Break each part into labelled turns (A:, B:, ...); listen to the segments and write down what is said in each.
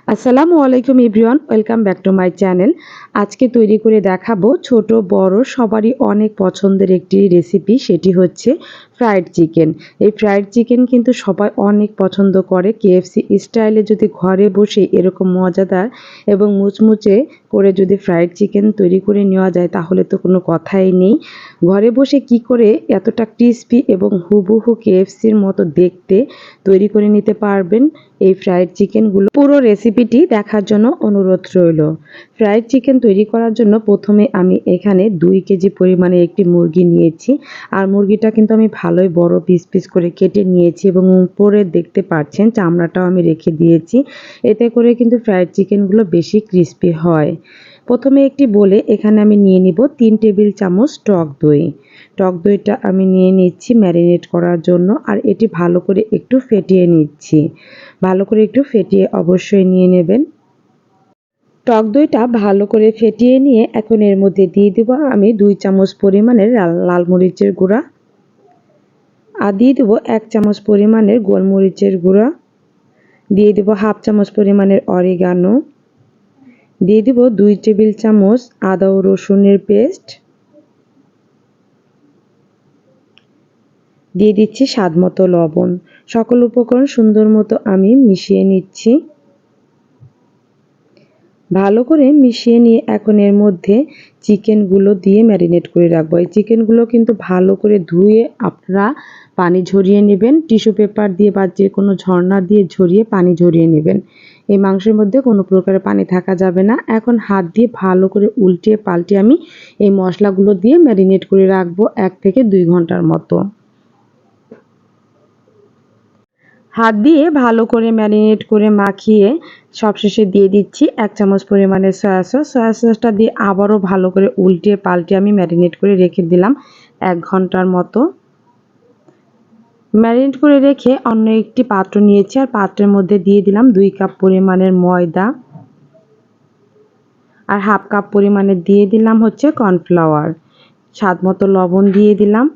A: আসসালামু আলাইকুম everyone, welcome back to my channel. আজকে তৈরি করে দেখাবো ছোট বড় সবারই অনেক পছন্দের একটি রেসিপি, সেটি হচ্ছে ফ্রাইড চিকেন। এই ফ্রাইড চিকেন কিন্তু সবাই অনেক পছন্দ করে। কেএফসি স্টাইলে যদি ঘরে বসে এরকম মজাদার এবং মুচমুচে করে যদি ফ্রাইড চিকেন তৈরি করে নেওয়া যায় তাহলে তো কোনো কথাই নেই। ঘরে বসে কি করে এতটা ক্রিস্পি এবং হুবহু কেএফসির মতো দেখতে তৈরি করে নিতে পারবেন এই ফ্রাইড চিকেনগুলো, পুরো রেসিপিটি দেখার জন্য অনুরোধ রইল। ফ্রাইড চিকেন তৈরি করার জন্য প্রথমে আমি এখানে 2 কেজি পরিমাণে একটি মুরগি নিয়েছি। আর মুরগিটা কিন্তু আমি ভালোই বড় পিস পিস করে কেটে নিয়েছি এবং উপরে দেখতে পাচ্ছেন চামড়াটাও আমি রেখে দিয়েছি। এতে করে কিন্তু ফ্রাইড চিকেনগুলো বেশি ক্রিস্পি হয়। প্রথমে একটি বলে এখানে আমি নিয়ে নিব 3 টেবিল চামচ টক দই। টক দইটা আমি নিয়ে নিচ্ছি ম্যারিনেট করার জন্য, আর এটি ভালো করে একটু ফেটিয়ে নিচ্ছি। ভালো করে একটু ফেটিয়ে অবশ্যই নিয়ে নেবেন। টক দইটা ভালো করে ফেটিয়ে নিয়ে এখন এর মধ্যে দিয়ে দেব আমি 2 চামচ পরিমাণের লাল মরিচের গুঁড়া, আর দিয়ে দেবো 1 চামচ পরিমাণের গোলমরিচের গুঁড়া, দিয়ে দেব হাফ চামচ পরিমাণের অরিগানো, দিয়ে দেব 2 টেবিল চামচ আদা ও রসুনের পেস্ট, দিয়ে দিচ্ছি স্বাদ মতো লবণ। সকল উপকরণ সুন্দর মতো আমি মিশিয়ে নিচ্ছি। ভালো করে মিশিয়ে নিয়ে এখন এর মধ্যে চিকেনগুলো দিয়ে ম্যারিনেট করে রাখবো। এই চিকেনগুলো কিন্তু ভালো করে ধুয়ে আপনারা পানি ঝরিয়ে নেবেন, টিস্যু পেপার দিয়ে বা যে কোনো ঝর্ণা দিয়ে ঝরিয়ে পানি ঝরিয়ে নেবেন। এই মাংসের মধ্যে কোনো প্রকারের পানি থাকা যাবে না। এখন হাত দিয়ে ভালো করে উল্টিয়ে পাল্টে আমি এই মশলাগুলো দিয়ে ম্যারিনেট করে রাখবো 1 থেকে 2 ঘন্টার মতো। হাত দিয়ে ভালো করে ম্যারিনেট করে মাখিয়ে সবশেষে দিয়ে দিচ্ছি 1 চামচ পরিমাণে সয়া সস। সয়া সসটা দিয়ে আবারও ভালো করে উল্টে পাল্টে আমি ম্যারিনেট করে রেখে দিলাম 1 ঘন্টার মতো। ম্যারিনেট করে রেখে অন্য একটি পাত্র নিয়েছি, আর পাত্রের মধ্যে দিয়ে দিলাম 2 কাপ পরিমাণের ময়দা, আর হাফ কাপ পরিমাণে দিয়ে দিলাম হচ্ছে কর্নফ্লাওয়ার। স্বাদ মতো লবণ দিয়ে দিলাম,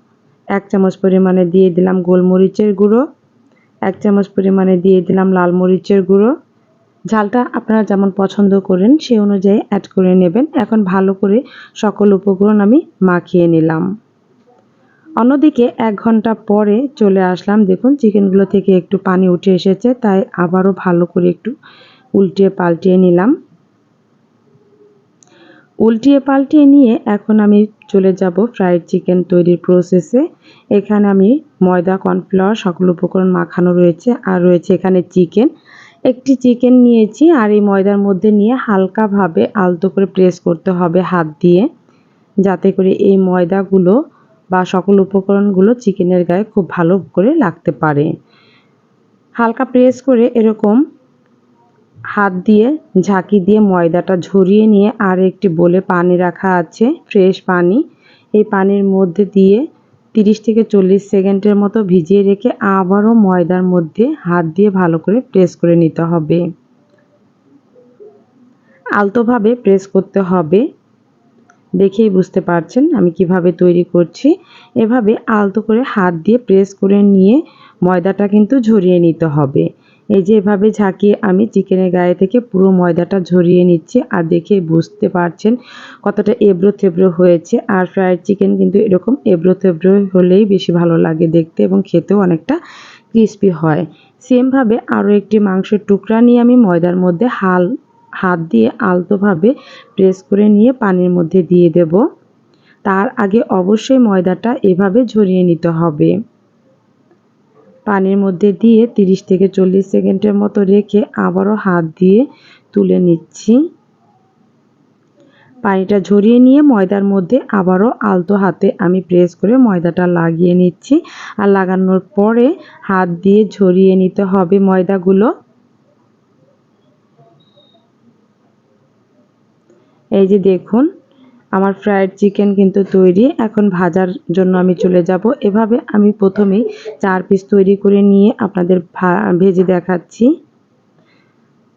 A: 1 চামচ পরিমাণে দিয়ে দিলাম গোলমরিচের গুঁড়ো, 1 চামচ পরিমাণে দিয়ে দিলাম লাল মরিচের গুঁড়ো। ঝালটা আপনারা যেমন পছন্দ করেন সেই অনুযায়ী অ্যাড করে নেবেন। এখন ভালো করে সকল উপকরণ আমি মাখিয়ে নিলাম। অন্যদিকে 1 ঘন্টা পরে চলে আসলাম। দেখুন চিকেনগুলো থেকে একটু পানি উঠে এসেছে, তাই আবারও ভালো করে একটু উল্টিয়ে পাল্টিয়ে নিলাম। উল্টিয়ে পাল্টিয়ে নিয়ে এখন আমি চলে যাব ফ্রাইড চিকেন তৈরির প্রসেসে। এখানে আমি ময়দা, কর্নফ্লাওয়ার সকল উপকরণ মাখানো রয়েছে, আর রয়েছে এখানে চিকেন। একটি চিকেন নিয়েছি, আর এই ময়দার মধ্যে নিয়ে হালকাভাবে আলতো করে প্রেস করতে হবে হাত দিয়ে, যাতে করে এই ময়দাগুলো বা সকল উপকরণগুলো চিকেনের গায়ে খুব ভালো করে লাগতে পারে। হালকা প্রেস করে এরকম হাত দিয়ে ঝাঁকি দিয়ে ময়দাটা ঝরিয়ে নিয়ে আর একটি বোলে পানি রাখা আছে, ফ্রেশ পানি। এই পানির মধ্যে দিয়ে 30 থেকে 40 সেকেন্ডের মতো ভিজিয়ে রেখে আবারও ময়দার মধ্যে হাত দিয়ে ভালো করে প্রেস করে নিতে হবে। আলতোভাবে প্রেস করতে হবে। দেখেই বুঝতে পারছেন আমি কিভাবে তৈরি করছি। এভাবে আলতো করে হাত দিয়ে প্রেস করে নিয়ে ময়দাটা কিন্তু ঝরিয়ে নিতে হবে। এই যে এভাবে ঝাঁকিয়ে আমি চিকেনের গায়ে থেকে পুরো ময়দাটা ঝরিয়ে নিচ্ছি, আর দেখে বুঝতে পারছেন কতটা এবড়ো থেবড়ো হয়েছে। আর ফ্রাইড চিকেন কিন্তু এরকম এবড়ো থেবড়ো হলেই বেশি ভালো লাগে দেখতে, এবং খেতেও অনেকটা ক্রিস্পি হয়। সেমভাবে আরও একটি মাংসের টুকরা নিয়ে আমি ময়দার মধ্যে হাত দিয়ে আলতোভাবে প্রেস করে নিয়ে পানির মধ্যে দিয়ে দেব। তার আগে অবশ্যই ময়দাটা এভাবে ঝরিয়ে নিতে হবে। পানির মধ্যে দিয়ে 30 থেকে 40 সেকেন্ডের মতো রেখে আবারও হাত দিয়ে তুলে নিচ্ছি। পানিটা ঝরিয়ে নিয়ে ময়দার মধ্যে আবারও আলতো হাতে আমি প্রেস করে ময়দাটা লাগিয়ে নিচ্ছি, আর লাগানোর পরে হাত দিয়ে ঝরিয়ে নিতে হবে ময়দাগুলো। এই যে দেখুন আমার ফ্রাইড চিকেন কিন্তু তৈরি। এখন ভাজার জন্য আমি চলে যাব। এভাবে আমি প্রথমেই 4 পিস তৈরি করে নিয়ে আপনাদের ভেজে দেখাচ্ছি।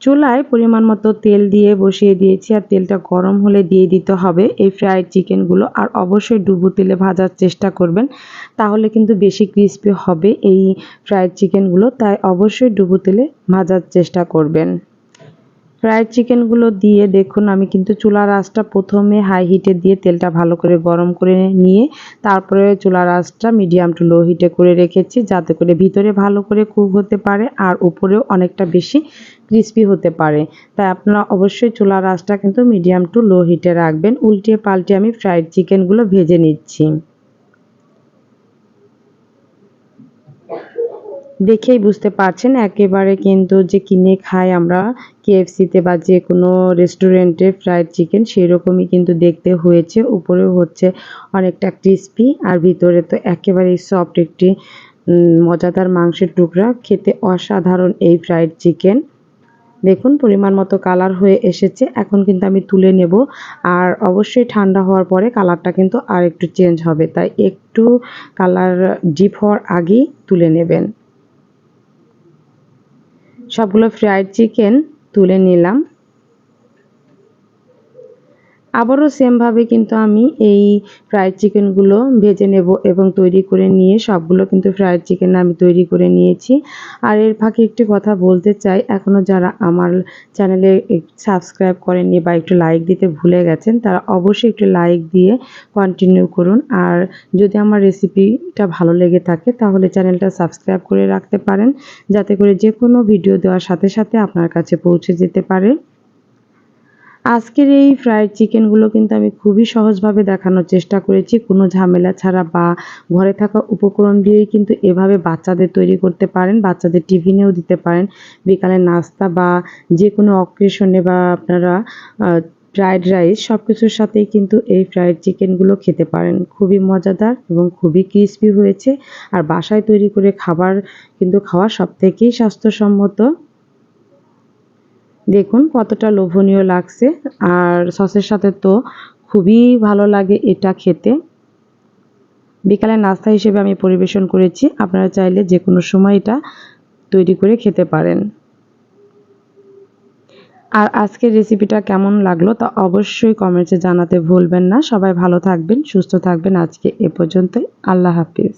A: চুলায় পরিমাণ মতো তেল দিয়ে বসিয়ে দিয়েছি, আর তেলটা গরম হলে দিয়ে দিতে হবে এই ফ্রাইড চিকেনগুলো। আর অবশ্যই ডুবো তেলে ভাজার চেষ্টা করবেন, তাহলে কিন্তু বেশি ক্রিস্পি হবে এই ফ্রাইড চিকেনগুলো, তাই অবশ্যই ডুবো তেলে ভাজার চেষ্টা করবেন। ফ্রাইড চিকেনগুলো দিয়ে দেখুন আমি কিন্তু চুলার আঁচটা প্রথমে হাই হিটে দিয়ে তেলটা ভালো করে গরম করে নিয়ে তারপরে চুলার আঁচটা মিডিয়াম টু লো হিটে করে রেখেছি, যাতে করে ভিতরে ভালো করে কুক হতে পারে আর উপরেও অনেকটা বেশি ক্রিস্পি হতে পারে। তাই আপনারা অবশ্যই চুলার আঁচটা কিন্তু মিডিয়াম টু লো হিটে রাখবেন। উল্টিয়ে পাল্টে আমি ফ্রাইড চিকেনগুলো ভেজে নিচ্ছি। দেখেই বুঝতে পারছেন একেবারে কিন্তু যে কিনে খাই আমরা কেএফসিতে বা যে কোনো রেস্টুরেন্টে ফ্রাইড চিকেন সেরকমই কিন্তু দেখতে হয়েছে। উপরেও হচ্ছে অনেকটা ক্রিস্পি আর ভিতরে তো একেবারেই সফট একটি মজাদার মাংসের টুকরা। খেতে অসাধারণ এই ফ্রাইড চিকেন। দেখুন পরিমাণ মতো কালার হয়ে এসেছে। এখন কিন্তু আমি তুলে নেব। আর অবশ্যই ঠান্ডা হওয়ার পরে কালারটা কিন্তু আরেকটু চেঞ্জ হবে। তাই একটু কালার ডিপ হওয়ার আগেই তুলে নেবেন। সবগুলো ফ্রাইড চিকেন তুলে নিলাম। আবারও সেমভাবে কিন্তু আমি এই ফ্রাইড চিকেনগুলো ভেজে নেব এবং তৈরি করে নিয়ে সবগুলো কিন্তু ফ্রাইড চিকেন আমি তৈরি করে নিয়েছি। আর এর ফাঁকে একটি কথা বলতে চাই, এখনও যারা আমার চ্যানেলে সাবস্ক্রাইব করেননি বা একটু লাইক দিতে ভুলে গেছেন তারা অবশ্যই একটু লাইক দিয়ে কন্টিনিউ করুন। আর যদি আমার রেসিপিটা ভালো লেগে থাকে তাহলে চ্যানেলটা সাবস্ক্রাইব করে রাখতে পারেন, যাতে করে যে কোনো ভিডিও দেওয়ার সাথে সাথে আপনার কাছে পৌঁছে যেতে পারে। আজকের এই ফ্রাইড চিকেনগুলো কিন্তু আমি খুবই সহজভাবে দেখানোর চেষ্টা করেছি, কোনো ঝামেলা ছাড়া বা ঘরে থাকা উপকরণ দিয়েই কিন্তু এভাবে বাচ্চাদের তৈরি করতে পারেন, বাচ্চাদের টিফিনেও দিতে পারেন, বিকালের নাস্তা বা যে কোনো অকেশনে বা আপনারা ফ্রাইড রাইস সব কিছুর সাথেই কিন্তু এই ফ্রাইড চিকেনগুলো খেতে পারেন। খুবই মজাদার এবং খুবই ক্রিস্পি হয়েছে। আর বাসায় তৈরি করে খাবার কিন্তু খাওয়া সবথেকেই স্বাস্থ্যসম্মত। দেখুন কতটা লোভনীয় লাগছে আর সসের সাথে তো খুবই ভালো লাগে এটা খেতে। বিকালের নাস্তা হিসেবে আমি পরিবেশন করেছি, আপনারা চাইলে যে কোনো সময় এটা তৈরি করে খেতে পারেন। আর আজকের রেসিপিটা কেমন লাগলো তা অবশ্যই কমেন্টসে জানাতে ভুলবেন না। সবাই ভালো থাকবেন, সুস্থ থাকবেন। আজকে এ পর্যন্তই। আল্লাহ হাফিজ।